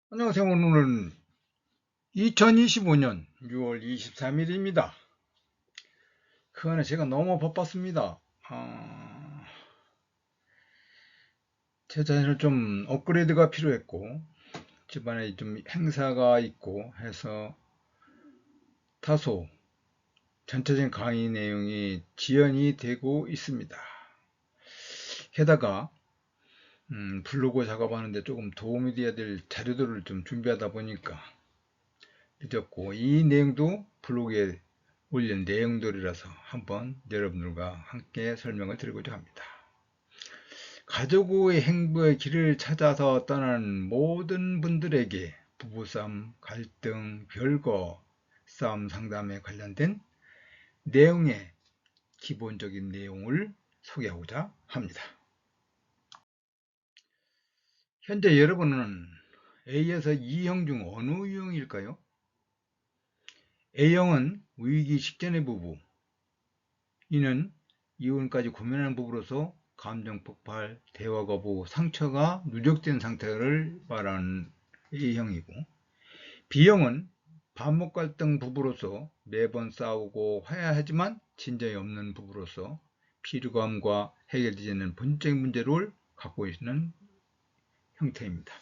안녕하세요. 오늘은 2025년 6월 23일입니다. 그간에 제가 너무 바빴습니다. 제 자신을 좀 업그레이드가 필요했고, 집안에 좀 행사가 있고 해서 다소 전체적인 강의 내용이 지연이 되고 있습니다. 게다가 블로그 작업하는데 조금 도움이 돼야 될 자료들을 좀 준비하다 보니까 늦었고, 이 내용도 블로그에 올린 내용들이라서 한번 여러분들과 함께 설명을 드리고자 합니다. 가족의 행보의 길을 찾아서 떠나는 모든 분들에게 부부싸움, 갈등, 별거, 싸움 상담에 관련된 내용의 기본적인 내용을 소개하고자 합니다. 현재 여러분은 A에서 E형 중 어느 유형일까요? A형은 위기 직전의 부부, 이는 이혼까지 고민하는 부부로서 감정 폭발, 대화 거부, 상처가 누적된 상태를 말하는 A형이고, B형은 반복 갈등 부부로서 매번 싸우고 화해하지만 진전이 없는 부부로서 피로감과 해결되지 않는 본질적인 문제를 갖고 있는 형태입니다.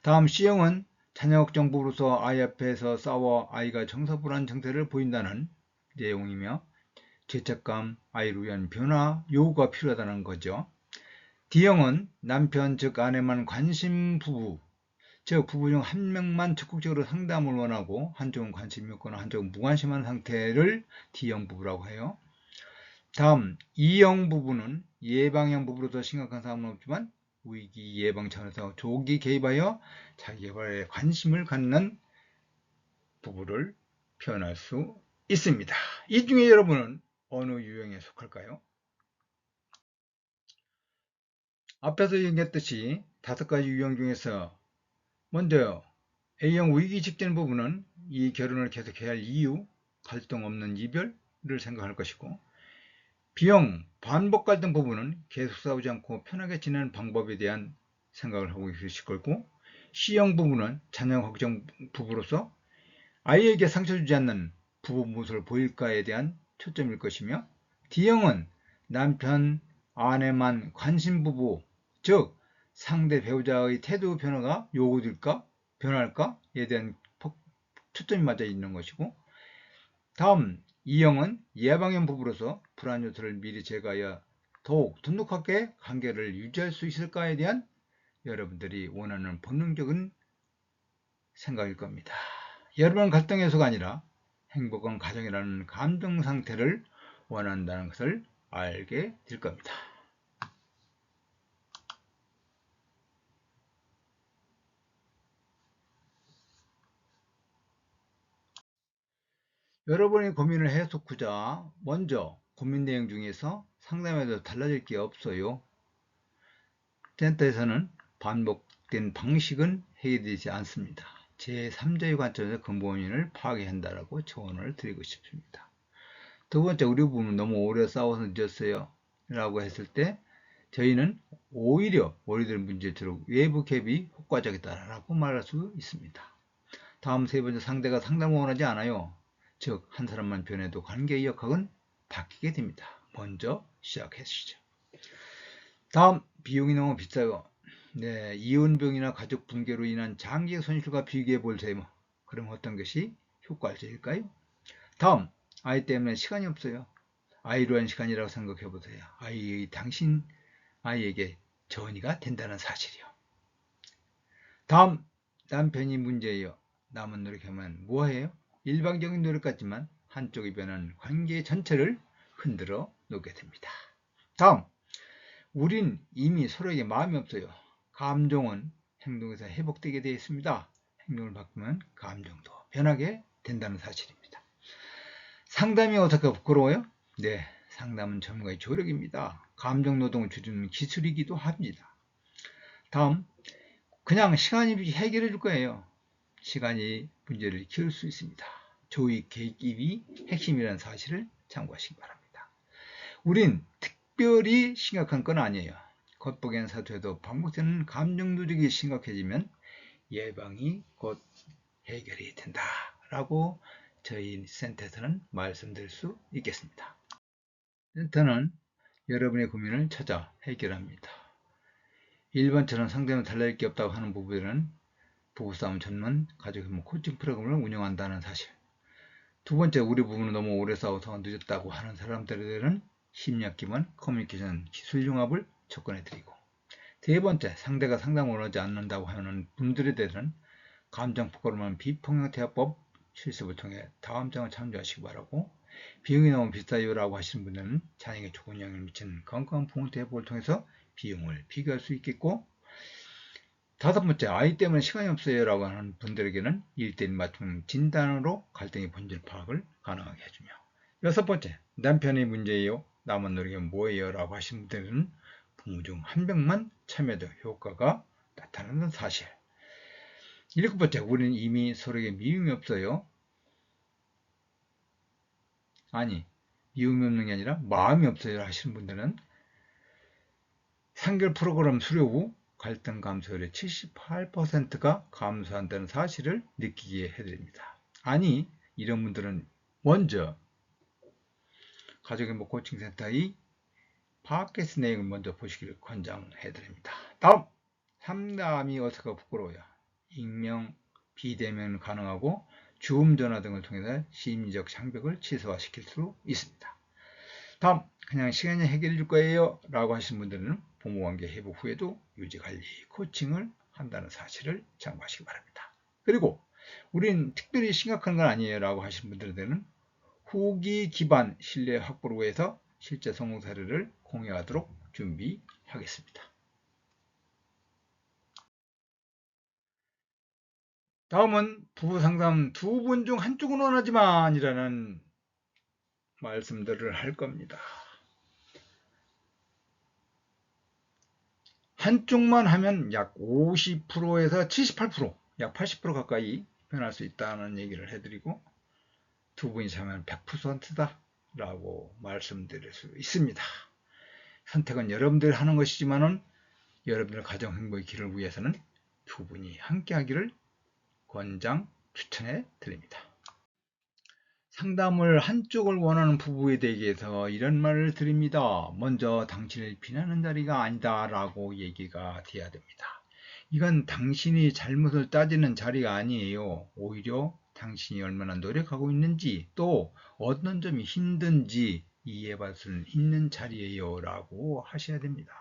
다음 C형은 자녀 걱정 부부로서 아이 앞에서 싸워 아이가 정서불안 증세를 보인다는 내용이며, 죄책감, 아이를 위한 변화, 요구가 필요하다는 거죠. D형은 남편 즉 아내만 관심 부부, 즉 부부 중 한 명만 적극적으로 상담을 원하고 한쪽은 관심이 없거나 한쪽은 무관심한 상태를 D형 부부라고 해요. 다음 E형 부부는 예방형 부부로서 심각한 상황은 없지만 위기 예방 차원에서 조기 개입하여 자기 개발에 관심을 갖는 부부를 표현할 수 있습니다. 이 중에 여러분은 어느 유형에 속할까요? 앞에서 얘기했듯이 5가지 유형 중에서 먼저 A형 위기 직전 부분은 이 결혼을 계속해야 할 이유, 갈등 없는 이별을 생각할 것이고, B형 반복 갈등 부분은 계속 싸우지 않고 편하게 지내는 방법에 대한 생각을 하고 계실 거고, C형 부분은 자녀 걱정 부부로서 아이에게 상처 주지 않는 부부 모습을 보일까에 대한 초점일 것이며, D형은 남편, 아내만 관심 부부, 즉 상대 배우자의 태도 변화가 요구될까, 변할까에 대한 초점이 맞아 있는 것이고, 다음 E형은 예방형 부부로서 불안 요소를 미리 제거하여 더욱 돈독하게 관계를 유지할 수 있을까에 대한 여러분들이 원하는 본능적인 생각일 겁니다. 여러분 갈등 해소가 아니라 행복한 가정이라는 감정 상태를 원한다는 것을 알게 될 겁니다. 여러분의 고민을 해소하고자 먼저 고민 내용 중에서 상담에도 달라질 게 없어요. 센터에서는 반복된 방식은 해결되지 않습니다. 제3자의 관점에서 근본 원인을 파괴한다라고 조언을 드리고 싶습니다. 두 번째, 우리 부부는 너무 오래 싸워서 늦었어요 라고 했을 때 저희는 오히려 머리들 문제처럼 외부 갭이 효과적이다라고 말할 수 있습니다. 다음 세 번째, 상대가 상담을 원하지 않아요. 즉, 한 사람만 변해도 관계의 역학은 바뀌게 됩니다. 먼저 시작하시죠. 다음, 비용이 너무 비싸요. 네, 이혼병이나 가족 붕괴로 인한 장기 손실과 비교해 보세요. 그럼 어떤 것이 효과적일까요? 다음, 아이 때문에 시간이 없어요. 아이로 한 시간이라고 생각해 보세요. 당신 아이에게 전이가 된다는 사실이요. 다음, 남편이 문제예요. 남은 노력하면 뭐해요? 일방적인 노력 같지만 한쪽이 변한 관계 전체를 흔들어 놓게 됩니다. 다음, 우린 이미 서로에게 마음이 없어요. 감정은 행동에서 회복되게 되어 있습니다. 행동을 바꾸면 감정도 변하게 된다는 사실입니다. 상담이 어떻게 부끄러워요? 네, 상담은 전문가의 조력입니다. 감정 노동을 줄이는 기술이기도 합니다. 다음, 그냥 시간이 해결해 줄 거예요. 시간이 문제를 키울 수 있습니다. 조익 계획이 핵심이라는 사실을 참고하시기 바랍니다. 우린 특별히 심각한 건 아니에요. 겉보기엔 사소해도 반복되는 감정 누적이 심각해지면 예방이 곧 해결이 된다라고 저희 센터에서는 말씀드릴 수 있겠습니다. 센터는 여러분의 고민을 찾아 해결합니다. 1번처럼 상대는 달라질 게 없다고 하는 부부들은 부부싸움 전문 가족협력 코칭 프로그램을 운영한다는 사실. 두 번째, 우리 부부는 너무 오래 싸워서 늦었다고 하는 사람들은 심리학 기반 커뮤니케이션 기술 융합을 접근해드리고, 세 번째, 상대가 상담을 원하지 않는다고 하는 분들에 대해서는 감정 포커로만 비폭력 대화법 실습을 통해 다음 장을 참조하시기 바라고, 비용이 너무 비싸요 라고 하시는 분들은 자녀에게 좋은 영향을 미치는 건강한 부모 대화법을 통해서 비용을 비교할 수 있겠고, 다섯 번째, 아이 때문에 시간이 없어요 라고 하는 분들에게는 1:1 맞춤 진단으로 갈등의 본질 파악을 가능하게 해주며, 여섯 번째, 남편의 문제예요, 남은 노력은 뭐예요 라고 하시는 분들은 부모 중 한 명만 참여해도 효과가 나타나는 사실. 일곱 번째, 우리는 이미 서로에게 미움이 없어요. 아니, 미움이 없는 게 아니라 마음이 없어요 하시는 분들은 3개월 프로그램 수료 후 갈등 감소율의 78%가 감소한다는 사실을 느끼게 해드립니다. 아니, 이런 분들은 먼저 가족행복 코칭센터의 팟캐스트 내용을 먼저 보시기를 권장해드립니다. 다음, 상담이 어색하고 부끄러워요. 익명, 비대면 가능하고 줌 전화 등을 통해서 심리적 장벽을 최소화시킬 수 있습니다. 다음, 그냥 시간이 해결해 줄 거예요 라고 하시는 분들은 부모관계 회복 후에도 유지관리 코칭을 한다는 사실을 참고하시기 바랍니다. 그리고 우린 특별히 심각한 건 아니에요 라고 하시는 분들에게는 후기 기반 신뢰 확보를 위해서 실제 성공 사례를 공유하도록 준비하겠습니다. 다음은 부부상담 두 분 중 한쪽은 원하지만 이라는 말씀들을 할 겁니다. 한쪽만 하면 약 50%에서 78%, 약 80% 가까이 변할 수 있다는 얘기를 해드리고, 두 분이 참여하면 100%다 라고 말씀드릴 수 있습니다. 선택은 여러분들이 하는 것이지만은 여러분들 가정 행복의 길을 위해서는 두 분이 함께 하기를 권장 추천해 드립니다. 상담을 한쪽을 원하는 부부에 대해서 이런 말을 드립니다. 먼저 당신을 비난하는 자리가 아니다 라고 얘기가 돼야 됩니다. 이건 당신이 잘못을 따지는 자리가 아니에요. 오히려 당신이 얼마나 노력하고 있는지, 또 어떤 점이 힘든지 이해받을 수 있는 자리예요 라고 하셔야 됩니다.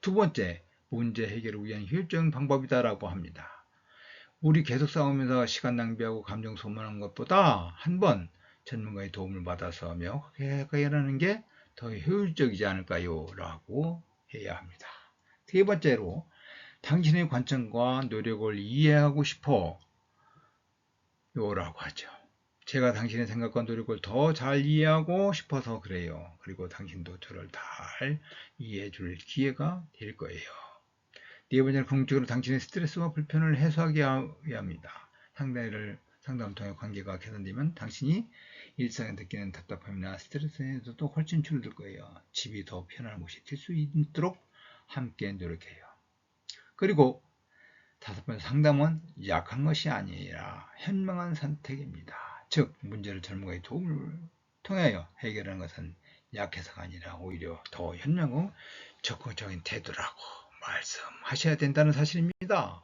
두 번째, 문제 해결을 위한 효율적인 방법이다 라고 합니다. 우리 계속 싸우면서 시간 낭비하고 감정 소모하는 것보다 한번 전문가의 도움을 받아서 명확하게 해결하는 게 더 효율적이지 않을까요? 라고 해야 합니다. 세 번째로, 당신의 관점과 노력을 이해하고 싶어 요라고 하죠. 제가 당신의 생각과 노력을 더 잘 이해하고 싶어서 그래요. 그리고 당신도 저를 잘 이해해 줄 기회가 될 거예요. 네 번째는 궁극적으로 당신의 스트레스와 불편을 해소하게 해야 합니다. 상담을 통해 관계가 개선되면 당신이 일상에 느끼는 답답함이나 스트레스에서도 훨씬 줄어들 거예요. 집이 더 편안한 곳이 될 수 있도록 함께 노력해요. 그리고 다섯 번째, 상담은 약한 것이 아니라 현명한 선택입니다. 즉, 문제를 전문가의 도움을 통하여 해결하는 것은 약해서가 아니라 오히려 더 현명하고 적극적인 태도라고 말씀하셔야 된다는 사실입니다.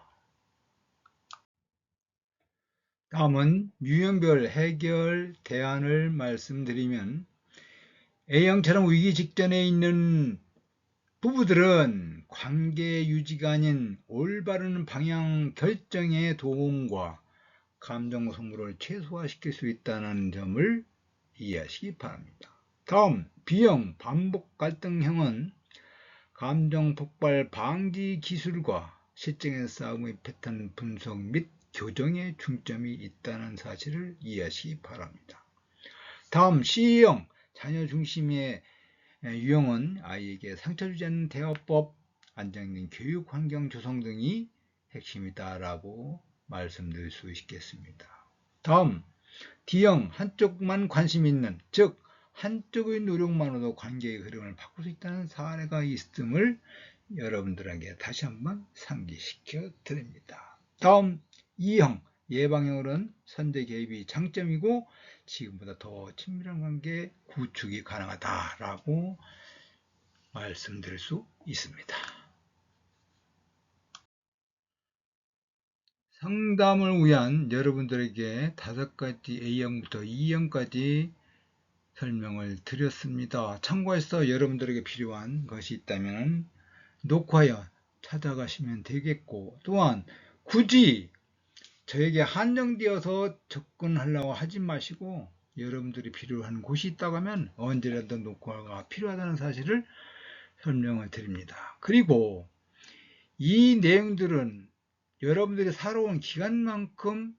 다음은 유형별 해결 대안을 말씀드리면, A형처럼 위기 직전에 있는 부부들은 관계 유지가 아닌 올바른 방향 결정의 도움과 감정 소모를 최소화시킬 수 있다는 점을 이해하시기 바랍니다. 다음, B형 반복 갈등형은 감정 폭발 방지 기술과 실쟁의 싸움의 패턴 분석 및 교정에 중점이 있다는 사실을 이해하시기 바랍니다. 다음, C형 자녀 중심의 유형은 아이에게 상처 주지 않는 대화법, 안정된 교육 환경 조성 등이 핵심이다라고 말씀드릴 수 있겠습니다. 다음, D형 한쪽만 관심 있는, 즉 한쪽의 노력만으로도 관계의 흐름을 바꿀 수 있다는 사례가 있음을 여러분들에게 다시 한번 상기시켜 드립니다. 다음 2형 예방형으로는 선제 개입이 장점이고 지금보다 더 친밀한 관계 구축이 가능하다라고 말씀드릴 수 있습니다. 상담을 위한 여러분들에게 5가지 A형부터 E형까지 설명을 드렸습니다. 참고해서 여러분들에게 필요한 것이 있다면 녹화하여 찾아가시면 되겠고, 또한 굳이 저에게 한정되어서 접근하려고 하지 마시고 여러분들이 필요한 곳이 있다고 하면 언제라도 녹화가 필요하다는 사실을 설명을 드립니다. 그리고 이 내용들은 여러분들이 살아온 기간만큼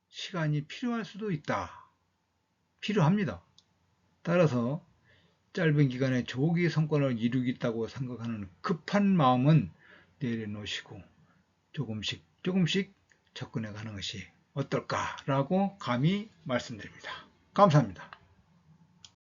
시간이 필요할 수도 있다. 필요합니다. 따라서 짧은 기간에 조기 성과를 이루겠다고 생각하는 급한 마음은 내려놓으시고 조금씩 조금씩 접근해 가는 것이 어떨까라고 감히 말씀드립니다. 감사합니다.